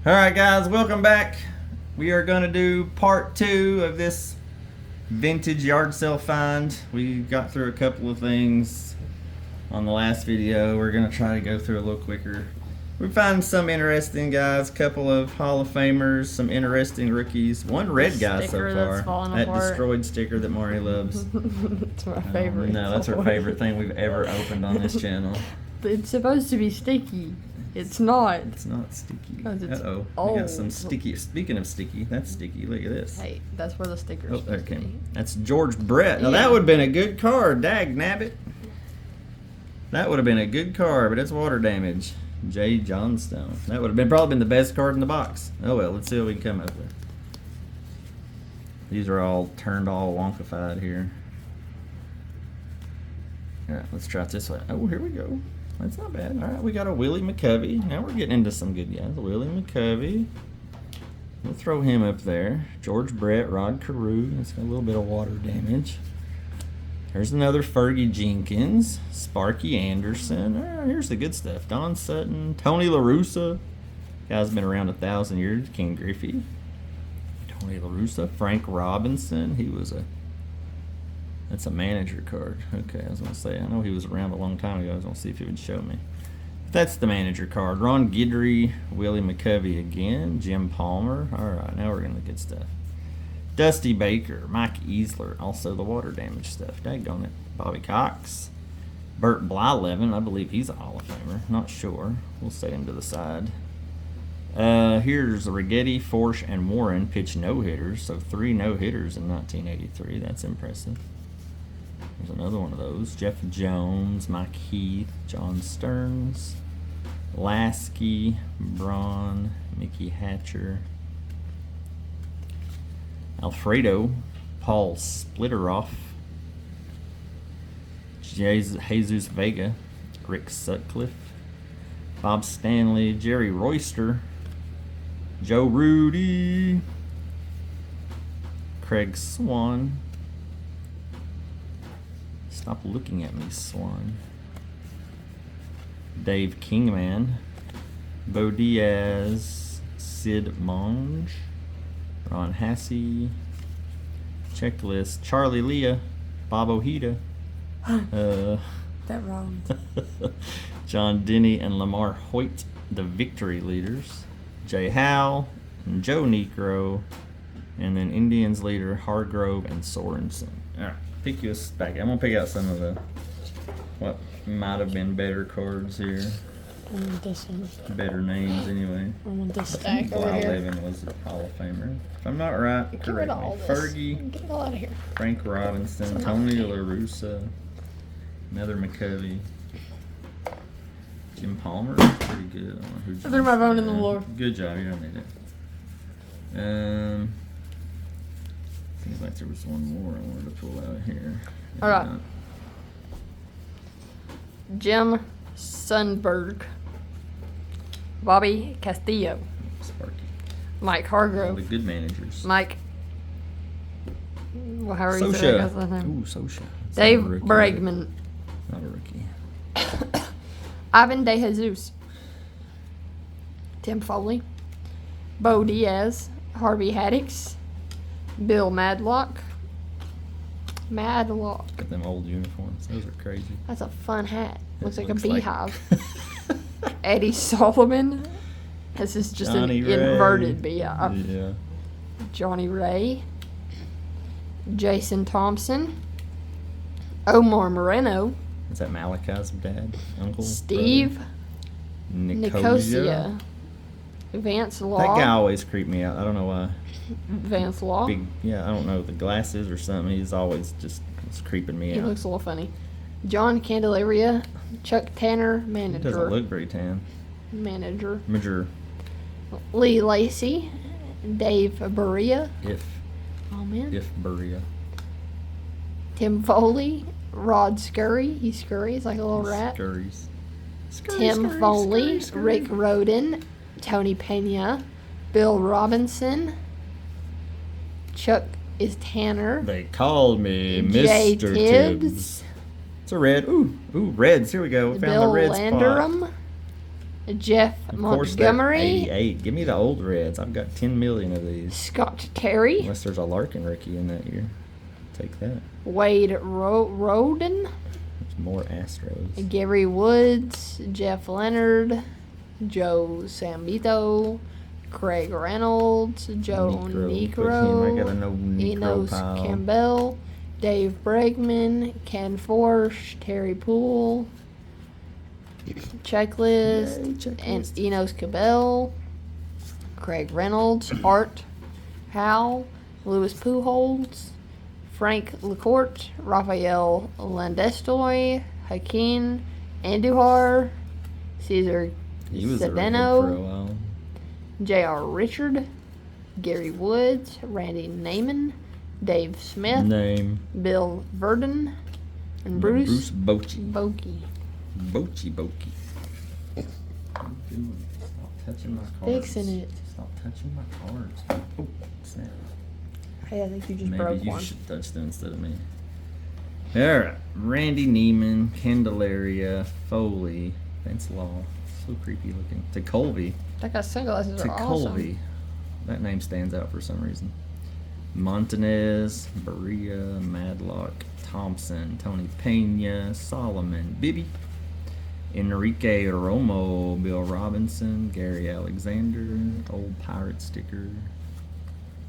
Alright guys, welcome back. We are going to do part 2 of this vintage yard sale find. We got through a couple of things on the last video. We're going to try to go through a little quicker. We found some interesting guys, couple of Hall of Famers, some interesting rookies. One red guy so far. That destroyed sticker that Mari loves. It's my favorite. No, that's her favorite thing we've ever opened on this channel. It's supposed to be sticky. It's not. It's not sticky. It's Uh-oh. We got some sticky. Speaking of sticky, that's sticky. Look at this. Hey, that's where the sticker's Oh, supposed okay. to be. That's George Brett. Now Yeah. that would have been a good card. Dag nabbit. That would have been a good card, but it's water damage. Jay Johnstone. That would have been probably been the best card in the box. Oh well, let's see what we can come up with. These are all turned all wonkified here. Alright, let's try it this way. Oh, here we go. That's not bad. Alright, we got a Willie McCovey. Now we're getting into some good guys. Willie McCovey. We'll throw him up there. George Brett, Rod Carew. That's got a little bit of water damage. There's another Fergie Jenkins, Sparky Anderson. Here's the good stuff. Don Sutton, Tony La Russa. Guy's been around 1,000 years. King Griffey. Tony La Russa. Frank Robinson. He was a... That's a manager card. Okay, I was going to say, I know he was around a long time ago. I was going to see if he would show me. That's the manager card. Ron Guidry, Willie McCovey again, Jim Palmer. All right, now we're getting the good stuff. Dusty Baker, Mike Easler, also the water damage stuff. Daggone it. Bobby Cox. Burt Blyleven, I believe he's a Hall of Famer. Not sure. We'll set him to the side. Here's Rigetti, Forsch, and Warren pitch no-hitters. So 3 no-hitters in 1983. That's impressive. There's another one of those. Jeff Jones, Mike Heath, John Stearns, Lasky, Braun, Mickey Hatcher, Alfredo, Paul Splitteroff, Jesus Vega, Rick Sutcliffe, Bob Stanley, Jerry Royster, Joe Rudy, Craig Swan. Stop looking at me, Swan. Dave Kingman, Bo Diaz, Sid Monge, Ron Hassey, Checklist, Charlie Leah, Bob Ojeda, That wrong. John Denny and Lamar Hoyt, the victory leaders, Jay Howe, and Joe Necro, and then Indians leader Hargrove and Sorensen. All right, pick you a stack. I'm gonna pick out some of the what might have been better cards here. I want this one. Better names anyway. I want this I think stack over here. Blyleven was a Hall of Famer. If I'm not right, Get correct rid of me. all this. Fergie, Get it all out of here. Frank Robinson, It's Tony enough. La Russa, another McCovey, Jim Palmer, pretty good. I don't know who I threw my phone in the floor. Good job, you don't need it. Seems like there was one more I wanted to pull out here. All right. Jim Sundberg, Bobby Castillo, Sparky. Mike All the Hargrove, good managers. Mike. Well, how are you saying that guy's name? Ooh, Sosha. That's Dave not a rookie. Bregman, Not a rookie. Ivan De Jesus, Tim Foley, Bo Diaz, Harvey Haddix, Bill Madlock. Got them old uniforms. Those are crazy. That's a fun hat. Looks like a Looks beehive. Eddie Solomon. This is just Johnny an Ray. inverted beehive. Yeah. Johnny Ray. Jason Thompson. Omar Moreno. Is that Malachi's dad? Uncle? Steve Brother? Nicosia. Vance That Law. guy always creeped me out. I don't know why. Vance Law. I don't know, the glasses or something. He's always just it's creeping me He out. looks a little funny. John Candelaria. Chuck Tanner. He Manager. doesn't look very tan. Manager. Major Lee Lacey. Dave Berea. if Oh, man. Berea. Tim Foley, Rod Scurry. He's scurry. He's like a little rat. Scurries. Tim Foley, Rick Roden, Tony Pena, Bill Robinson, Chuck is Tanner, They called me Jay Mr. Tibbs, Tibbs. It's a red. Ooh, Reds. Here we go. We found the Bill red spot. Landerum, Jeff Of course, they're Montgomery, 88. Give me the old Reds. I've got 10 million of these. Scott Terry, Unless there's a Larkin rookie in that year. Take that. Wade Roden, There's more Astros. Gary Woods, Jeff Leonard, Joe Sambito, Craig Reynolds, Joe Put him. I Negro, got a no Negro Enos pile. Campbell, Dave Bregman, Ken Forsch, Terry Poole, checklist, Yay, checklist. and Enos Cabell, Craig Reynolds, Art Howell, Louis Pujols, Frank LaCourte, Rafael Landestoy, Hakeem Andujar, Cesar He was a rookie for a Sedeno, while. J.R. Richard, Gary Woods, Randy Neiman, Dave Smith, Name. Bill Verdon, and Bruce Bochy. Bokey. Bochy. Stop touching my cards. Fixing it. Stop touching my cards. Oh, snap. Hey, I think you just Maybe broke you one. should touch them instead of me. Alright. Randy Neiman, Candelaria, Foley, Vince Law. So creepy looking. To Colby. That guy's sunglasses To are Colby. awesome. That name stands out for some reason. Montanez, Berea, Madlock, Thompson, Tony Pena, Solomon, Bibby, Enrique Romo, Bill Robinson, Gary Alexander, old pirate sticker,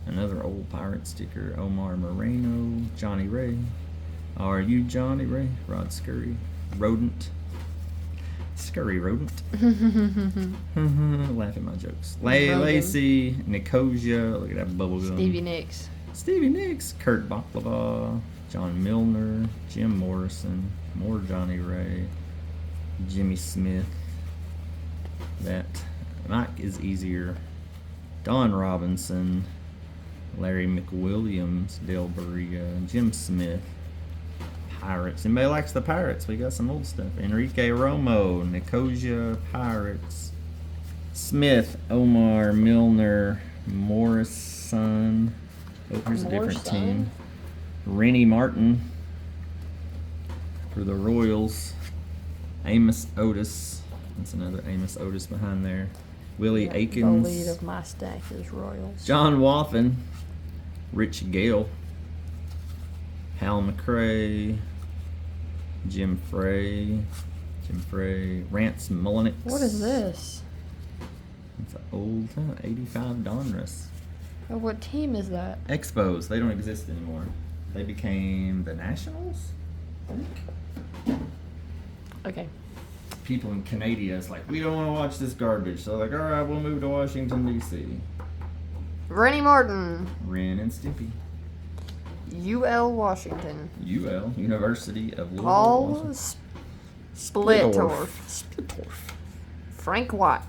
another old pirate sticker, Omar Moreno, Johnny Ray. Are you Johnny Ray? Rod Scurry, Rodent. Scurry Rodent. Laugh at my jokes. Rodent. Lacey, Nicosia, look at that bubblegum. Stevie Nicks. Stevie Nicks, Kurt Baklava, John Milner, Jim Morrison, more Johnny Ray, Jimmy Smith. That Mike is easier. Don Robinson, Larry McWilliams, Dale Berea, Jim Smith. Pirates. Anybody likes the Pirates? We got some old stuff. Enrique Romo, Nicosia, Pirates. Smith, Omar, Milner, Morrison. Oh, here's a different Morrison. team. Rennie Martin for the Royals. Amos Otis. That's another Amos Otis behind there. Willie The Aikens. lead of my stack is Royals. John Wathen. Rich Gale. Hal McRae. Jim Frey. Rance Mullenix. What is this? It's an old 85 Donruss. Oh, what team is that? Expos. They don't exist anymore. They became the Nationals? I think. Okay. People in Canada is like, we don't want to watch this garbage. So they're like, all right, we'll move to Washington, D.C. Rennie Martin, Ren and Stimpy. UL Washington. UL, University of Louisville, Paul Washington. Splittorf. Splittorf. Frank White.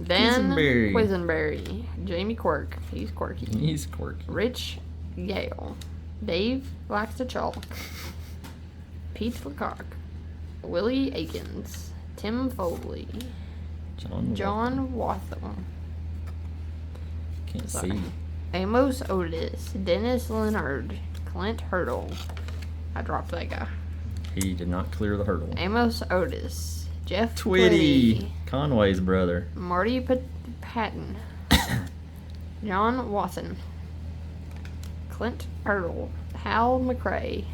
Dan Quisenberry. Quisenberry. Jamie Quirk. He's quirky. He's quirky. Rich Gale. Dave likes to chalk. Pete Lecoq. Willie Aikens. Tim Foley. John Wathan. Can't Sorry. see. Amos Otis. Dennis Leonard. Clint Hurdle. I dropped that guy. He did not clear the hurdle. Amos Otis. Jeff Twitty. Twitty. Conway's brother. Marty Patton. John Watson. Clint Hurdle. Hal McRae.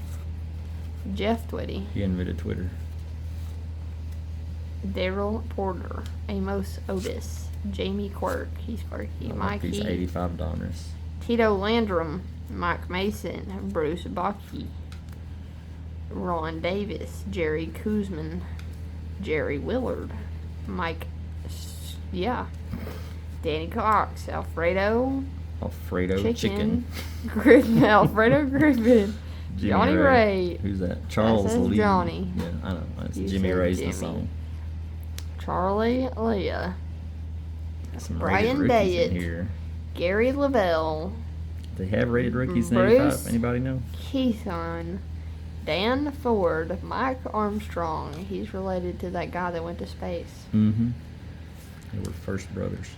Jeff Twitty. He invented Twitter. Daryl Porter. Amos Otis. Jamie Quirk. He's quirky. I like these Mikey. $85. Tito Landrum. Mike Mason. Bruce Bochy. Ron Davis. Jerry Kuzman. Jerry Willard. Mike. Yeah. Danny Cox. Alfredo. Alfredo Chicken. Griffin. Alfredo Griffin. Jimmy Johnny Ray. Who's that? Charles says Lee. Johnny. Yeah, I know. It's You Jimmy said Ray's Jimmy. the song. Charlie Leah. Some Brian rated rookies Dayett. in here. Gary Lavelle. They have rated rookies in Bruce. 85. Anybody know? Keithon. Dan Ford. Mike Armstrong. He's related to that guy that went to space. Mm-hmm. They were first brothers.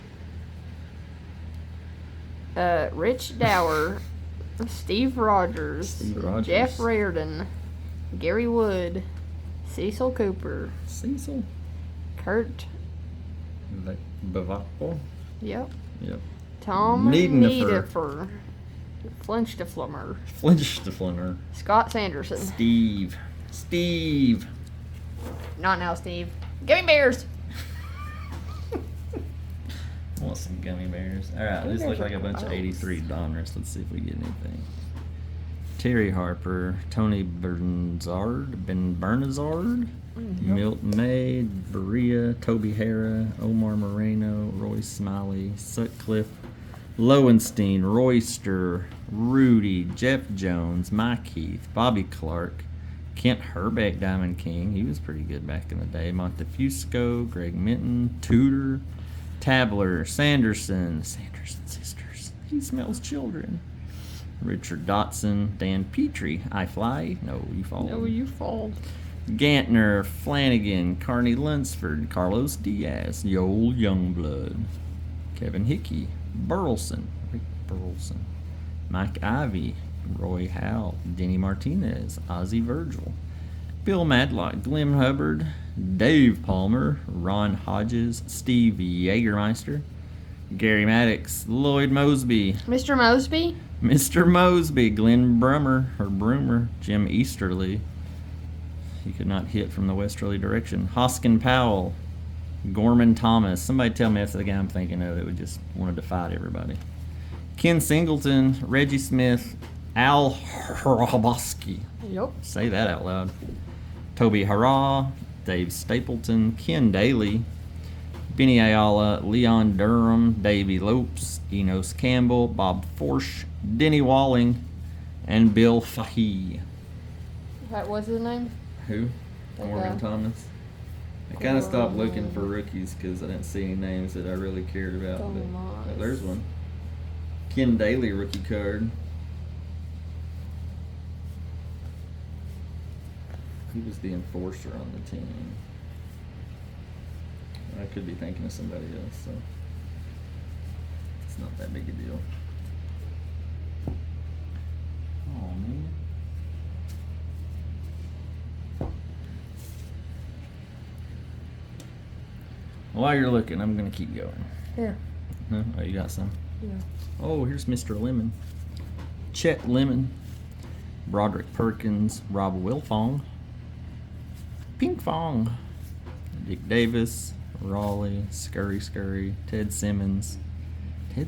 Rich Dower. Steve Rogers. Steve Rogers. Jeff Reardon. Gary Wood. Cecil Cooper. Cecil. Kurt. Bavakal. Yep. Yep. Tom Niedenhofer. Niederfer. Flinch-de-Flummer. Flinch-de-Flummer. Scott Sanderson. Steve. Not now, Steve. Gummy bears. I want some gummy bears. All right, Gummy these look bears like a are bunch of gross. 83 Donners. Let's see if we get anything. Terry Harper, Tony Bernazard, Milton May, Berea, Toby Hara, Omar Moreno, Roy Smiley, Sutcliffe, Lowenstein, Royster, Rudy, Jeff Jones, Mike Heath, Bobby Clark, Kent Herbeck, Diamond King. He was pretty good back in the day. Montefusco, Greg Minton, Tudor, Tabler, Sanderson sisters. He smells children. Richard Dotson, Dan Petrie, I Fly. No, you fall. No, you fall. Gantner, Flanagan, Carney Lunsford, Carlos Diaz, the old Youngblood, Kevin Hickey, Rick Burleson, Mike Ivey, Roy Howell, Denny Martinez, Ozzie Virgil, Bill Madlock, Glenn Hubbard, Dave Palmer, Ron Hodges, Steve Jägermeister, Gary Maddox, Lloyd Mosby, Mr. Mosby? Mr. Mosby, Glenn Brummer, Jim Easterly. He could not hit from the westerly direction. Hoskin Powell, Gorman Thomas. Somebody tell me that's the guy I'm thinking of that would just wanted to fight everybody. Ken Singleton, Reggie Smith, Al Hrabowski. Yep. Say that out loud. Toby Hurrah, Dave Stapleton, Ken Daly, Benny Ayala, Leon Durham, Davey Lopes, Enos Campbell, Bob Forsch, Denny Walling, and Bill Fahey. That was his name? Who? That Gorman guy. Thomas. I kind of stopped looking for rookies because I didn't see any names that I really cared about. But Thomas. there's one. Ken Daly rookie card. He was the enforcer on the team. I could be thinking of somebody else, so it's not that big a deal. Oh man. While you're looking, I'm gonna keep going. Here. No? Oh, you got some? Yeah. Oh, here's Mr. Lemon. Chet Lemon. Broderick Perkins. Rob Wilfong. Pink Fong. Dick Davis. Raleigh. Scurry. Ted Simmons. I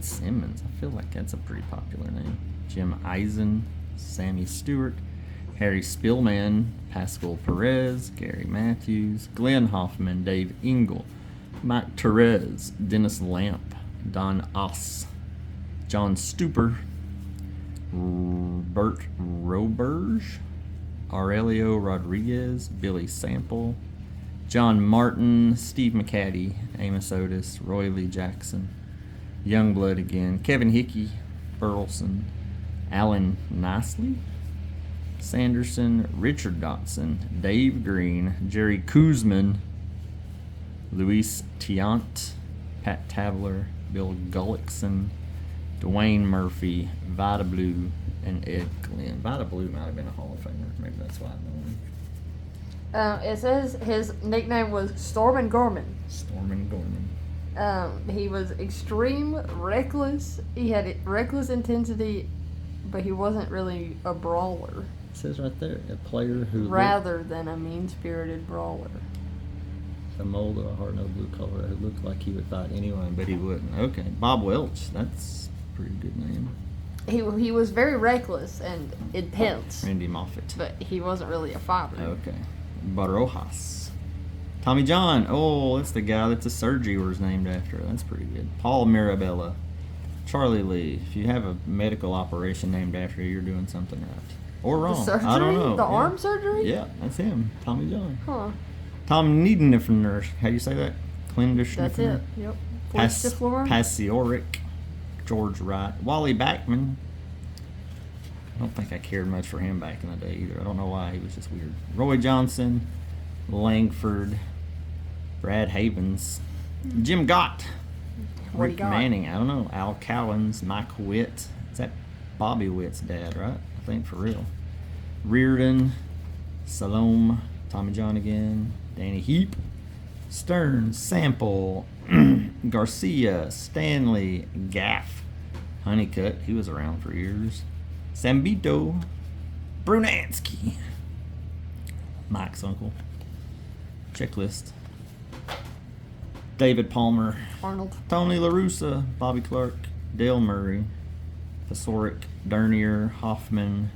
feel like that's a pretty popular name. Jim Eisen. Sammy Stewart. Harry Spillman. Pascal Perez. Gary Matthews. Glenn Hoffman. Dave Engel. Mike Therese. Dennis Lamp. Don Oss. John Stuper. Bert Roberge. Aurelio Rodriguez. Billy Sample. John Martin. Steve McCaddy. Amos Otis. Roy Lee Jackson. Youngblood again. Kevin Hickey. Burleson. Alan Nicely. Sanderson. Richard Dotson. Dave Green. Jerry Kuzman. Luis Tiant. Pat Tabler. Bill Gullickson. Dwayne Murphy. Vita Blue. And Ed Glenn. Vita Blue might have been a Hall of Famer. Maybe that's why I know him. It says his nickname was Stormin' Gorman. Stormin' Gorman. He was extreme, reckless. He had reckless intensity, but he wasn't really a brawler. It says right there, a player who Rather than a mean-spirited brawler. the mold of a hard-nosed blue collar who looked like he would fight anyone, but he wouldn't. Okay, Bob Welch. That's a pretty good name. He was very reckless and intense, Randy Moffat. but he wasn't really a fighter. Okay. Barojas. Tommy John. Oh, that's the guy that the surgery was named after. That's pretty good. Paul Mirabella. Charlie Lee. If you have a medical operation named after you, you're doing something right. Or The wrong. surgery? I don't know. The Yeah. arm surgery? Yeah, that's him. Tommy John. Huh. Tom Niedenhofer. How do you say that? Clindish. That's it. Yep. Flinch-de-Flummer? Passioric. George Wright. Wally Backman. I don't think I cared much for him back in the day either. I don't know why. He was just weird. Roy Johnson. Langford. Brad Havens. Jim Gott. What do you Rick got? Manning. I don't know. Al Cowens. Mike Witt. Is that Bobby Witt's dad, right? I think for real. Reardon. Salome. Tommy John again. Danny Heap. Stern, Sample, Garcia, Stanley, Gaff, Honeycutt, he was around for years. Zambito, Brunansky, Mike's uncle. Checklist. David Palmer, Arnold. Tony La Russa, Bobby Clark, Dale Murray, Pasoric, Dernier, Hoffman,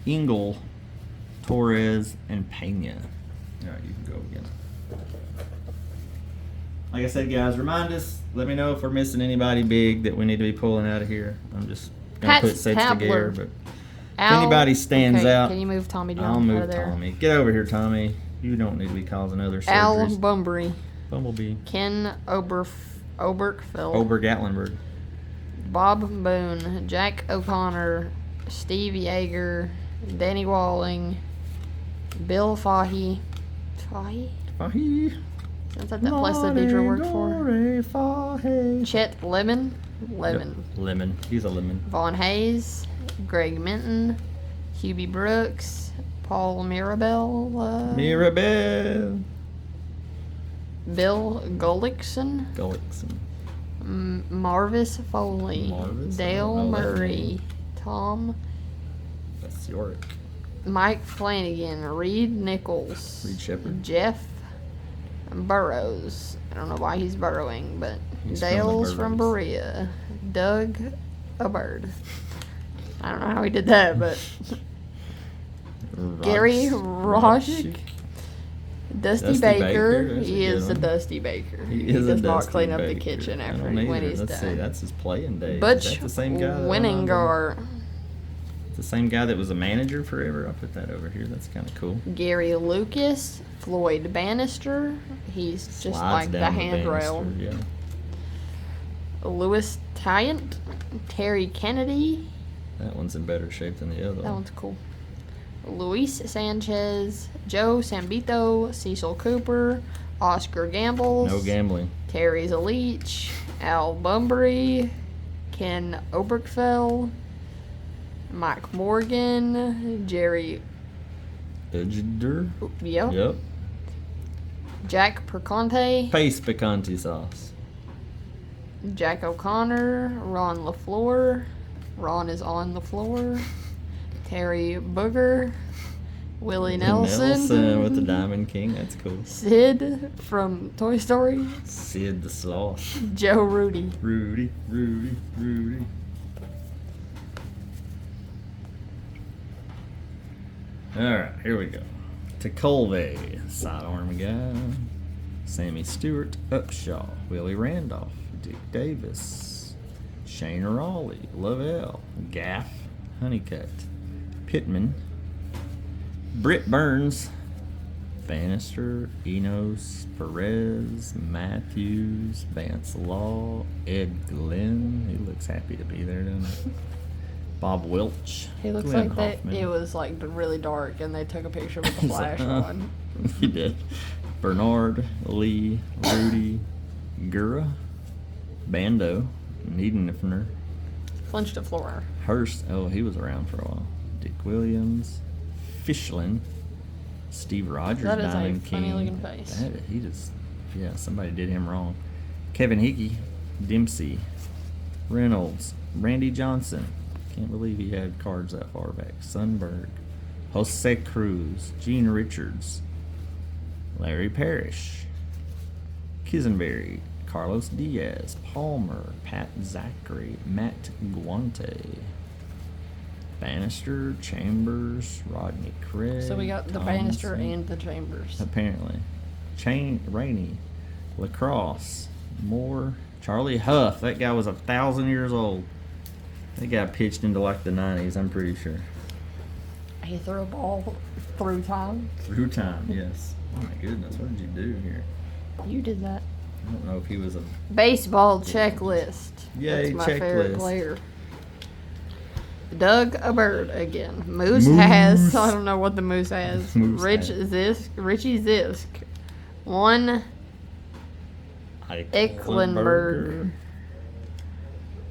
Engel, Torres, and Pena. All right, you can go again. Like I said, guys, remind us. Let me know if we're missing anybody big that we need to be pulling out of here. I'm just gonna Pat put sets Tabler. together, but if Al- anybody stands okay, out, Can you move Tommy John I'll out move of there? Tommy. Get over here, Tommy. You don't need to be causing other Al surgeries. Bumbury. Bumblebee. Ken Oberkfell. Ober-Gatlinburg. Bob Boone. Jack O'Connor. Steve Yeager. Danny Walling. Bill Fahey. Fahey? Fahey. Is that place that Deidre worked for? Fahey. Chet Lemon. Lemon. Yep, Lemon. He's a lemon. Vaughn Hayes. Greg Minton. Hubie Brooks. Paul Mirabelle. Mirabelle. Bill Gullickson. Gullickson. Marvis Foley. Marvis? I Dale don't know that Murray. name. Tom. That's Yorick. Mike Flanagan. Reed Nichols. Reed Shepherd. Jeff Burrows. I don't know why he's burrowing, but He's from the Dale's from Burrows. Berea. Doug a bird. I don't know how he did that, but Gary Roshik. Dusty Baker. That's a He good is a one. Dusty Baker. He is a does not Dusty clean up the Baker. kitchen I after don't when either. he's Let's see, done. that's his playing days. Butch That's the same guy. that I'm under. Winningar. It's the same guy that was a manager forever. I'll put that over here. That's kind of cool. Gary Lucas. Floyd Bannister. He's just Slides like the down handrail. banister, Yeah. Louis Tyant. Terry Kennedy. That one's in better shape than the other That one. one's cool. Luis Sanchez, Joe Sambito, Cecil Cooper, Oscar Gambles, No gambling. Terry Leach, Al Bumbury, Ken Oberkfell, Mike Morgan, Jerry, Edger. yep, Jack Perconte, Paste picante sauce. Jack O'Connor, Ron LaFleur, Ron is on the floor, Terry Booger, Willie Nelson, with the Diamond King. That's cool. Sid from Toy Story, Sid the Sauce. Joe Rudy. Rudy. Alright, here we go. Tekulve, sidearm guy. Sammy Stewart, Upshaw, Willie Randolph, Dick Davis, Shane Raleigh, Lavelle, Gaff, Honeycutt, Pittman, Britt Burns, Bannister, Enos, Perez, Matthews, Vance Law, Ed Glenn. He looks happy to be there, doesn't he? Bob Welch. He looks Glenn like that. Hoffman. It was like really dark, and they took a picture with the He's like, flash on. He did. Bernard, Lee, Rudy, Gura, Bando, Niedenhofer, Flinched to floor. Hurst. Oh, he was around for a while. Dick Williams, Fishlin, Steve Rogers, That is a Diamond funny King. looking face. He just, yeah, somebody did him wrong. Kevin Hickey, Dempsey, Reynolds, Randy Johnson. Can't believe he had cards that far back. Sunberg, Jose Cruz, Gene Richards, Larry Parrish, Kisenberry, Carlos Diaz, Palmer, Pat Zachary, Matt Guante, Bannister, Chambers, Rodney Craig. So we got the Thompson, Bannister and the Chambers. apparently. Rainey, Lacrosse, Moore, Charlie Huff. That guy was 1,000 years old. That guy pitched into like the 90s, I'm pretty sure. He threw a ball through time. Through time, yes. Oh my goodness, what did you do here? You did that. I don't know if he was a Baseball checklist. Yay, That's my favorite checklist. player. Doug a bird again. Moose, Moose. has. I don't know what the Moose has. Moose Richie has. Zisk. One Ecklenberg.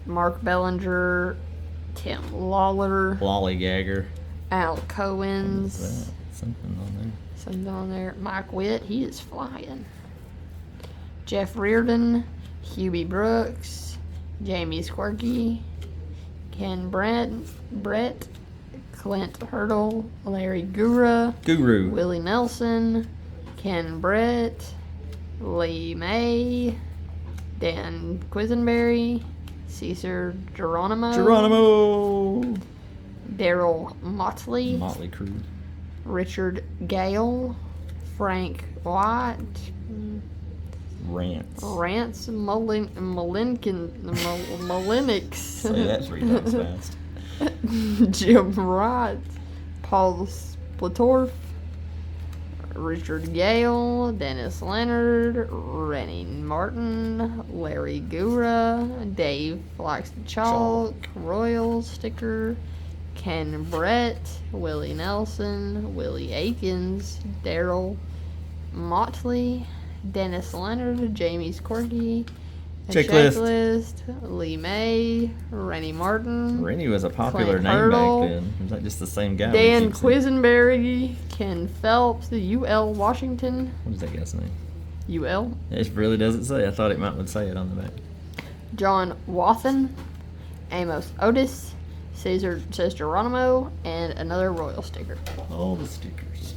Mark Bellinger. Tim Lawler. Lollygagger. Al What is Cohen's. that? Something on there. Something on there. Mike Witt. He is flying. Jeff Reardon, Hubie Brooks, Jamie Squirky, Ken Brett, Clint Hurdle, Larry Gura, Willie Nelson, Ken Brett, Lee May, Dan Quisenberry, Cesar Geronimo, Daryl Motley, Motley Crue, Richard Gale, Frank White, Rance Molinix, Say that 3 times fast. Jim Wright, Paul Splatorf, Richard Gale, Dennis Leonard, Rennie Martin, Larry Gura, Dave Likes to Chalk, Royal Sticker, Ken Brett, Willie Nelson, Willie Akins, Daryl Motley, Dennis Leonard, Jamie Squirky, Checklist, Lee May, Rennie Martin. Rennie was a popular Clint name Hurdle, back then. Was that just the same guy? Dan Quisenberry, Ken Phelps, UL Washington. What is that guy's name? UL. It really doesn't say. I thought it might would say it on the back. John Wathen, Amos Otis, Cesar Geronimo, and another Royal sticker. All the stickers.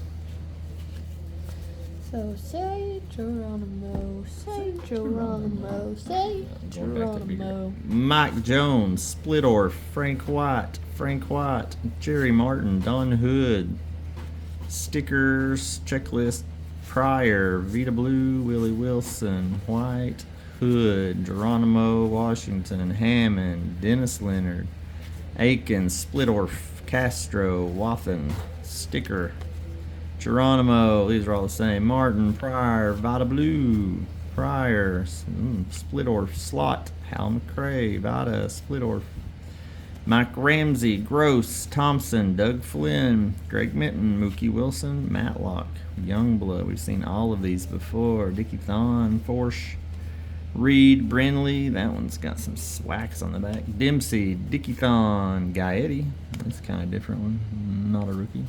So say Geronimo, say Geronimo, say Geronimo. Mike Jones, Splitorf, Frank White, Jerry Martin, Don Hood, stickers, checklist, Pryor, Vita Blue, Willie Wilson, White, Hood, Geronimo, Washington, Hammond, Dennis Leonard, Aiken, Splitorf, Castro, Wathen, sticker, Geronimo, these are all the same. Martin, Pryor, Vita Blue, Pryor, Splitorf, Slot, Hal McRae, Vita, Splitorf, Mike Ramsey, Gross, Thompson, Doug Flynn, Greg Minton, Mookie Wilson, Matlock, Youngblood. We've seen all of these before. Dickie Thon, Forsh, Reed, Brinley. That one's got some swacks on the back. Dempsey, Dickie Thon, Gaetti. That's kind of different one. Not a rookie.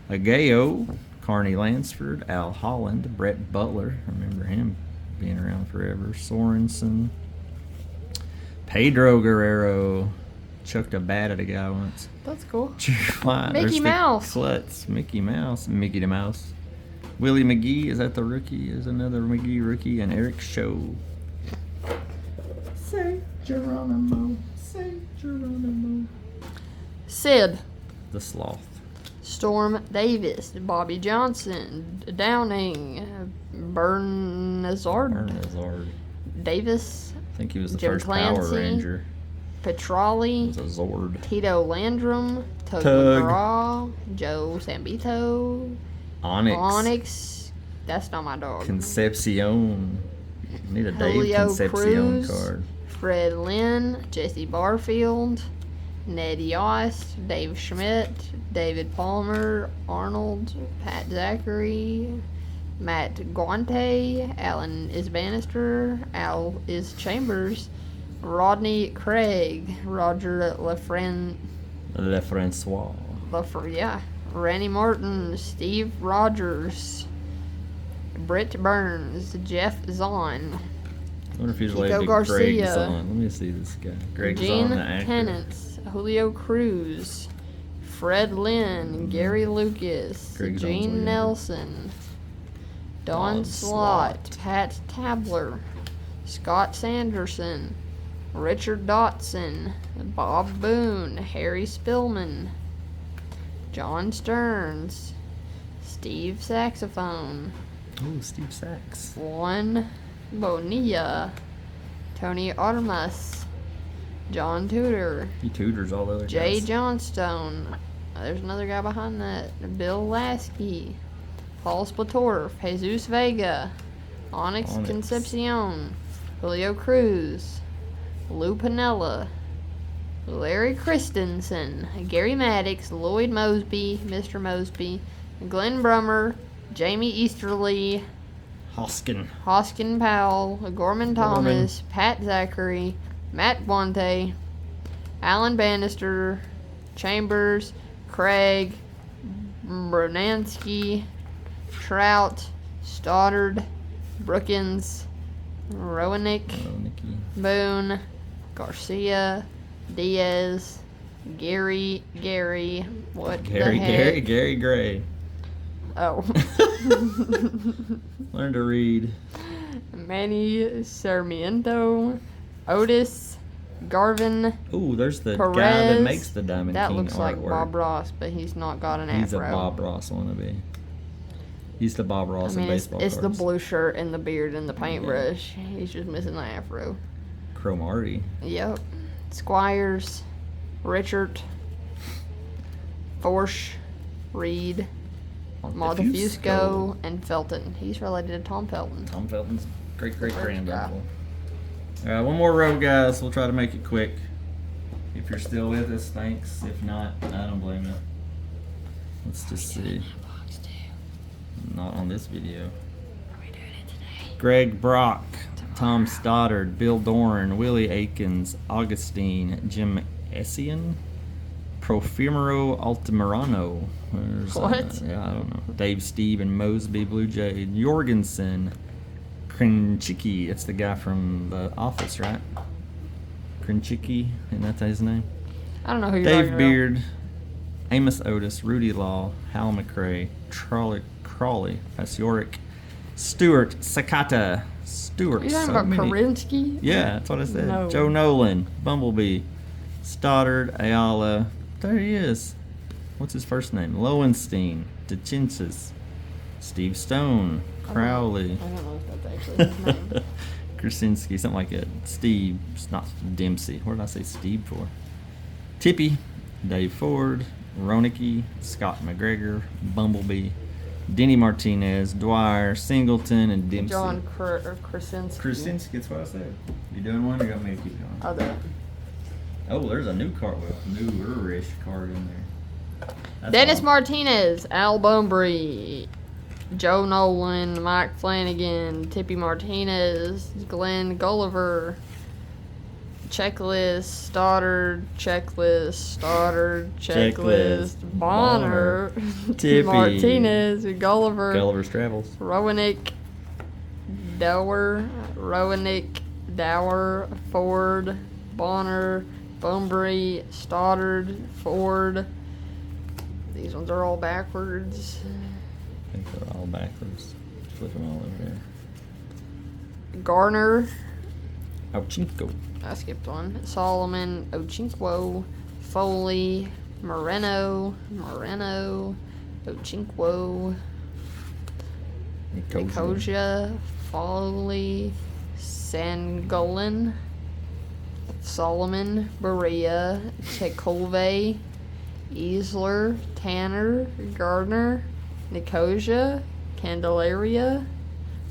Ageo, Carney Lansford, Al Holland, Brett Butler. I remember him being around forever. Sorensen, Pedro Guerrero. Chucked a bat at a guy once. That's cool. Mickey Mouse. Klutz, Mickey Mouse, Mickey the Mouse. Willie McGee, is that the rookie? Is another McGee rookie. And Eric Show. Say Geronimo. Say Geronimo. Sid. The Sloth. Storm Davis, Bobby Johnson, Downing, Bernazard. Davis, I think he was the Jim first Clancy, Power Ranger. Petrali, It was a Zord. Tito Landrum, Tug Tug. McGraw, Joe Sambito, Onyx. That's not my dog. Concepcion. You need a Dave Julio Concepcion Cruz, card. Fred Lynn, Jesse Barfield, Ned Yost, Dave Schmidt, David Palmer, Arnold, Pat Zachary, Matt Guante, Alan is Bannister, Al is Chambers, Rodney Craig, Roger LaFrancois, Randy Martin, Steve Rogers, Britt Burns, Jeff Zahn, I wonder if he's Chico related to Garcia. Greg Zahn. Let me see this guy. Greg Gene Zahn, the actor. Tennants, Julio Cruz, Fred Lynn, Gary Lucas, Greg Zahn's Gene way Nelson, Don Don Slott, Slott. Pat Tabler, Scott Sanderson, Richard Dotson, Bob Boone, Harry Spillman, John Stearns, Steve Saxophone, Oh, Steve Sachs. Juan Bonilla, Tony Armas, John Tudor, He tutors all the other Jay guys. Johnstone. There's another guy behind that. Bill Lasky, Paul Splatorf, Jesus Vega, Onyx Onyx. Concepcion, Julio Cruz, Lou Pinella, Larry Christensen, Gary Maddox, Lloyd Mosby, Mr. Mosby, Glenn Brummer, Jamie Easterly, Hoskin. Hoskin Powell, Gorman Thomas, Pat Zachary, Matt Guante, Alan Bannister, Chambers, Craig, Brunansky, Trout, Stoddard, Brookins, Roenick, Nikki. Boone, Garcia, Diaz, Gary, what the heck? Gary Gray. Oh. Learn to read. Manny Sarmiento, Otis, Garvin, Ooh, there's the Perez. guy that makes the Diamond That King looks like artwork. Bob Ross, but he's not got an He's afro. a Bob Ross wannabe. He's the Bob I Ross mean, of baseball it's the cards. blue shirt and the beard and the paintbrush. He's just missing the afro. Cromartie. Yep. Squires, Richard, Forsh, Reed, Montefusco, and Felton. He's related to Tom Felton. Tom Felton's great granddaughter. All right, one more row, guys. We'll try to make it quick. If you're still with us, thanks. If not, I don't blame you. Let's just see. Not on this video. Greg Brock, Tom Stoddard, Bill Doran, Willie Aikens, Augustine, Jim Essien, Profimero Altamirano. What? Yeah, I don't know. Dave Steve and Mosby, Blue Jay, Jorgensen, Krinchicki. It's the guy from The Office, right? Krinchicki, and that's his name. I don't know who you're Dave talking about. Beard, Amos Otis, Rudy Law, Hal McRae, Crawley, Pasioric, Stewart, Sakata, Stewart. Are you talking so about many. Karinsky? Yeah, that's what I said. No. Joe Nolan, Bumblebee, Stoddard, Ayala. There he is. What's his first name? Lowenstein, DeChinsis, Steve Stone, Crowley, I don't know if that's actually his name. Krasinski, something like that. Steve, it's not Dempsey. What did I say Steve for? Tippy, Dave Ford, Ronicky, Scott McGregor, Bumblebee, Denny Martinez, Dwyer, Singleton, and Dempsey. John Krasinski. Krasinski, that's what I said. You doing one or you got me to keep going? I'll do it. Oh, there's a new card, newer-ish card in there. That's Dennis all. Martinez, Al Bumbry, Joe Nolan, Mike Flanagan, Tippy Martinez, Glenn Gulliver, Checklist, Stoddard, Bonner, Tippy. Martinez, Gulliver, Gulliver's Travels. Roenick, Dower, Ford, Bonner, Bumbry, Stoddard, Ford. These ones are all backwards. I think they're all backwards. Flip them all over there. Garner, Ochinko. I skipped one. Solomon, Ochinquo, Foley, Moreno, Ochinquo, Nicosia, Foley, Sangolin, Solomon, Berea, Tekulve, Easler, Tanner, Gardner, Nicosia, Candelaria,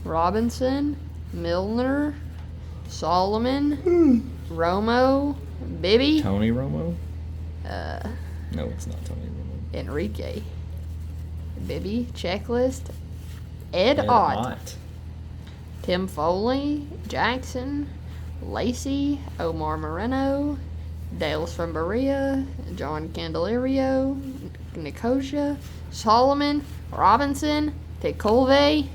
Robinson, Milner, Solomon, Romo, Bibby, Tony Romo? uh, No, it's not Tony Romo. Enrique, Bibby, Checklist, Ed Ott, Tim Foley, Jackson, Lacey, Omar Moreno, Dales from Berea, John Candelario, Nicosia, Solomon, Robinson, Tekulve,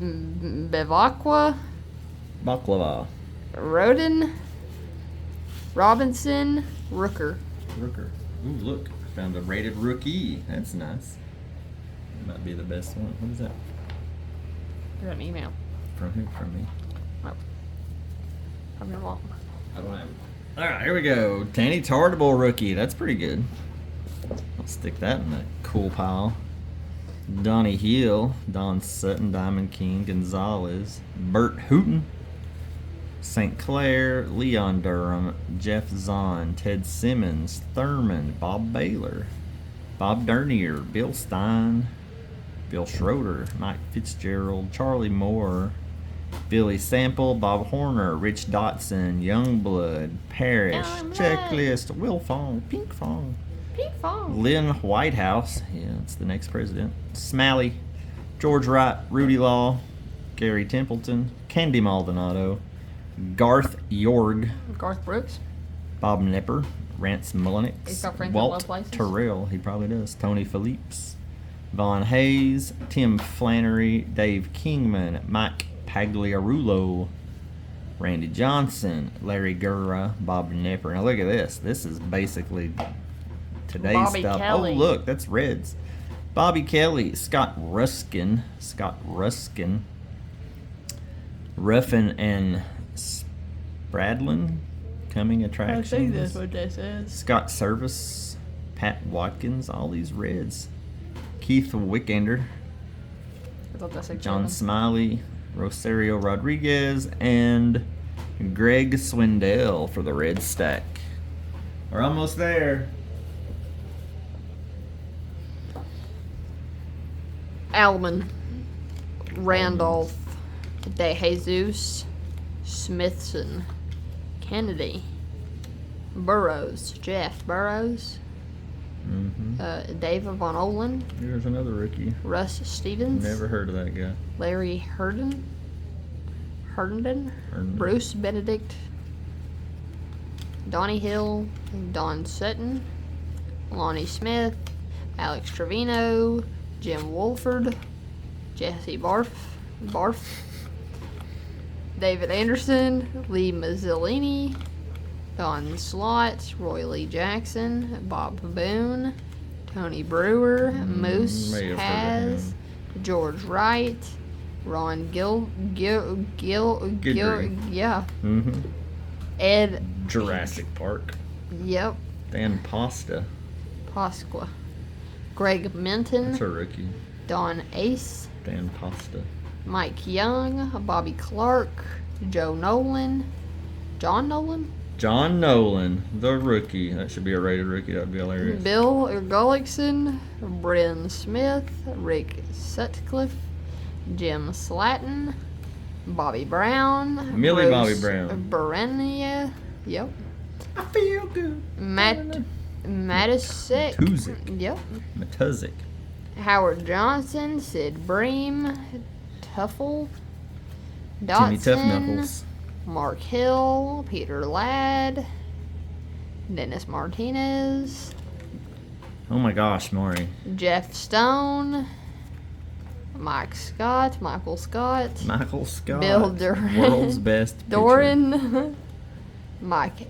Bevacqua, Baklava. Roden, Robinson, Rooker. Rooker. Ooh, look. Found a rated rookie. That's nice. Might be the best one. What is that? I got an email From who? From me? from your mom. I don't have it. Alright, here we go. Tanny Tartable rookie. That's pretty good. I'll stick that in the cool pile. Donnie Hill, Don Sutton, Diamond King, Gonzalez, Bert Hooten, St. Clair, Leon Durham, Jeff Zahn, Ted Simmons, Thurman, Bob Baylor, Bob Dernier, Bill Stein, Bill Schroeder, Mike Fitzgerald, Charlie Moore, Billy Sample, Bob Horner, Rich Dotson, Youngblood, Parrish, Youngblood. Checklist, Will Fong, Pink Fong, Pete Fong. Lynn Whitehouse, yeah, it's the next president, Smalley, George Wright, Rudy Law, Gary Templeton, Candy Maldonado, Garth Yorg, Garth Brooks. Bob Nepper, Rance He's Mullenix, got friends in low Walt places. Terrell, he probably does, Tony Phillips, Von Hayes, Tim Flannery, Dave Kingman, Mike Pagliarulo, Randy Johnson, Larry Gurra, Bob Nipper. Now look at this. This is basically today's Bobby stuff. Kelly. Oh, look, that's Reds. Bobby Kelly, Scott Ruskin, Ruffin and Spradlin, coming attractions. what this is. Scott Service, Pat Watkins, all these Reds. Keith Wickender, I thought that's a John Smiley, Rosario Rodriguez, and Greg Swindell for the Red stack. We're almost there. Alman, Randolph, De Jesus, Smithson, Kennedy, Burrows, Jeff Burrows, Mm-hmm. David Von Olin, Here's another rookie. Russ Stevens, Never heard of that guy. Larry Herndon, Herndon. Bruce Benedict, Donnie Hill, Don Sutton, Lonnie Smith, Alex Trevino, Jim Wolford, Jesse Barf, David Anderson, Lee Mazzolini, Don Slott, Roy Lee Jackson, Bob Boone, Tony Brewer, Moose may have heard of Has, him. George Wright, Ron Guidry. yeah, Mm-hmm. Ed, Jurassic Park. yep, Dan Pasta. Pasqua, Greg Minton, That's a rookie. Don Ace, Dan Pasta. Mike Young, Bobby Clark, Joe Nolan, John Nolan, John Nolan, the rookie. That should be a rated rookie. That would be hilarious. Bill Gullickson, Bryn Smith, Rick Sutcliffe, Jim Slatton, Bobby Brown, Millie Bruce Bobby Brown. Berenia, yep, I feel good. Matisic, Matuzik. yep, Matuzik. Howard Johnson, Sid Bream, Tuffle, Timmy Tough Dotson, Knuckles. Mark Hill, Peter Ladd, Dennis Martinez, Oh my gosh, Maury. Jeff Stone, Michael Scott, Michael Scott. Bill Duran. World's best pitcher. Doran,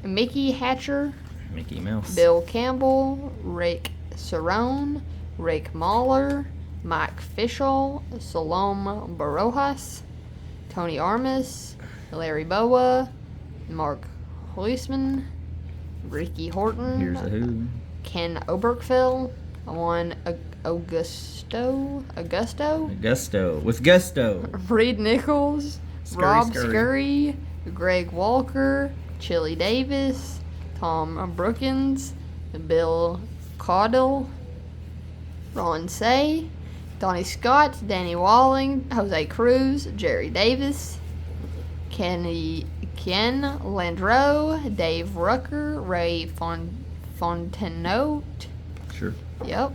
Mickey Hatcher, Mickey Mouse. Bill Campbell, Rick Cerrone, Rick Mahler, Mike Fischel, Salome Barojas, Tony Armas, Larry Boa, Mark Huisman, Ricky Horton, Here's a who. Ken Oberkfell, Juan Augusto, Gusto. With gusto. Reed Nichols, Scurry, Rob scurry. Scurry, Greg Walker, Chili Davis, Tom Brookins, Bill Caudle, Ron Say, Donnie Scott, Danny Walling, Jose Cruz, Jerry Davis, Ken Landreau, Dave Rucker, Ray Fontenot, Sure. yep,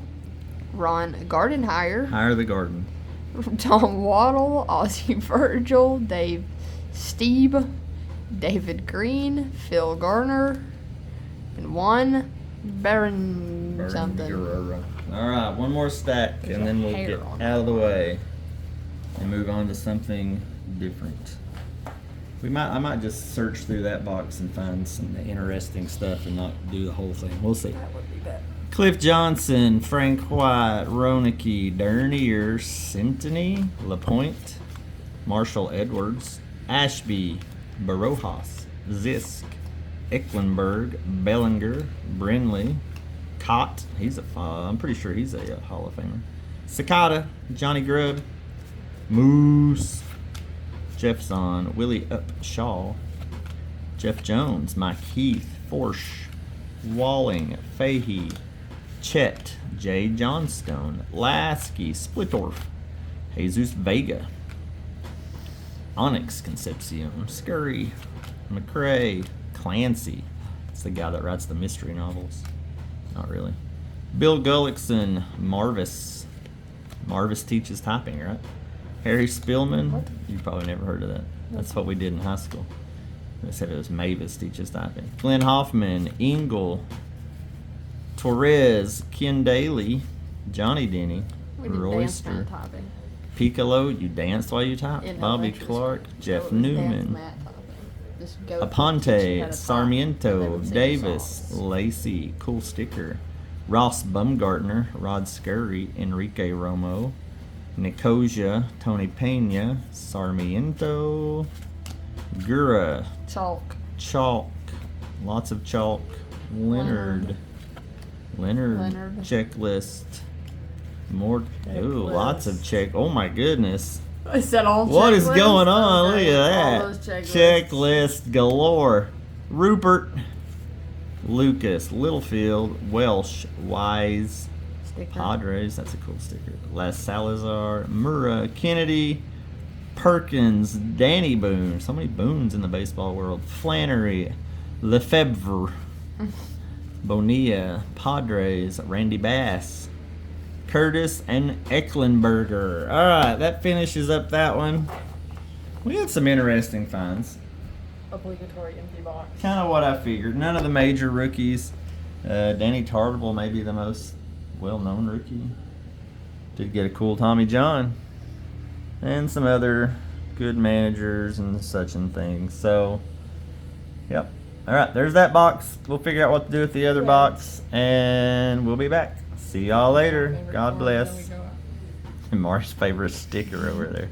Ron Gardenhire, Hire the garden. Tom Waddle, Ozzie Virgil, Dave Steeb, David Green, Phil Garner, and Juan Baron something. All right, one more stack, There's and then a we'll hair get on out of the way and move on to something different. I might just search through that box and find some interesting stuff and not do the whole thing. We'll see. That would be better. Cliff Johnson, Frank White, Ronicky, Dernier, Sintony, LaPointe, Marshall Edwards, Ashby, Barojas, Zisk, Ecklenberg, Bellinger, Brinley, Cott. I'm pretty sure he's a Hall of Famer. Cicada, Johnny Grubb, Moose, Jeff Zahn, Willie Upshaw, Jeff Jones, Mike Heath, Forsh, Walling, Fahey, Chet, Jay Johnstone, Lasky, Splittorf, Jesus Vega, Onyx Concepcion, Scurry, McCrae, Clancy. That's the guy that writes the mystery novels. Not really. Bill Gullickson, Marvis. Marvis teaches typing, right? Harry Spillman. What? You probably never heard of that. That's what we did in high school. They said it was Mavis teaches typing. Glenn Hoffman, Engel, Torres, Ken Daly, Johnny Denny, We did dance Royster, band typing. Piccolo, You Danced While You Type. In Bobby elementary Clark, school. Jeff So it was dance Newman. mat type of thing. Just go teach you how to Aponte, type, and they Sarmiento, would sing Davis, songs. Lacey, cool sticker. Ross Bumgartner, Rod Scurry, Enrique Romo, Nicosia, Tony Pena, Sarmiento, Gura, Chalk. Chalk, lots of chalk. Leonard, Leonard. checklist. More, ooh, Checklist. lots of check. Oh my goodness. I said all What is checklists? going on? Okay, Look at all that. those checklists. Checklist galore. Rupert, Lucas, Littlefield, Welsh, Wise, Sticker. Padres. That's a cool sticker. Les Salazar, Murrah, Kennedy, Perkins, Danny Boone. So many Boones in the baseball world. Flannery, Lefebvre, Bonilla, Padres, Randy Bass, Curtis, and Ecklenberger. All right, that finishes up that one. We had some interesting finds. Obligatory empty box. Kind of what I figured. None of the major rookies. Danny Tartable may be the most well-known rookie. Did get a cool Tommy John. And some other good managers and such and things. So, yep. All right, there's that box. We'll figure out what to do with the other box. And we'll be back. See y'all later. Favorite God song, bless. then we go out. And Mark's favorite sticker over there.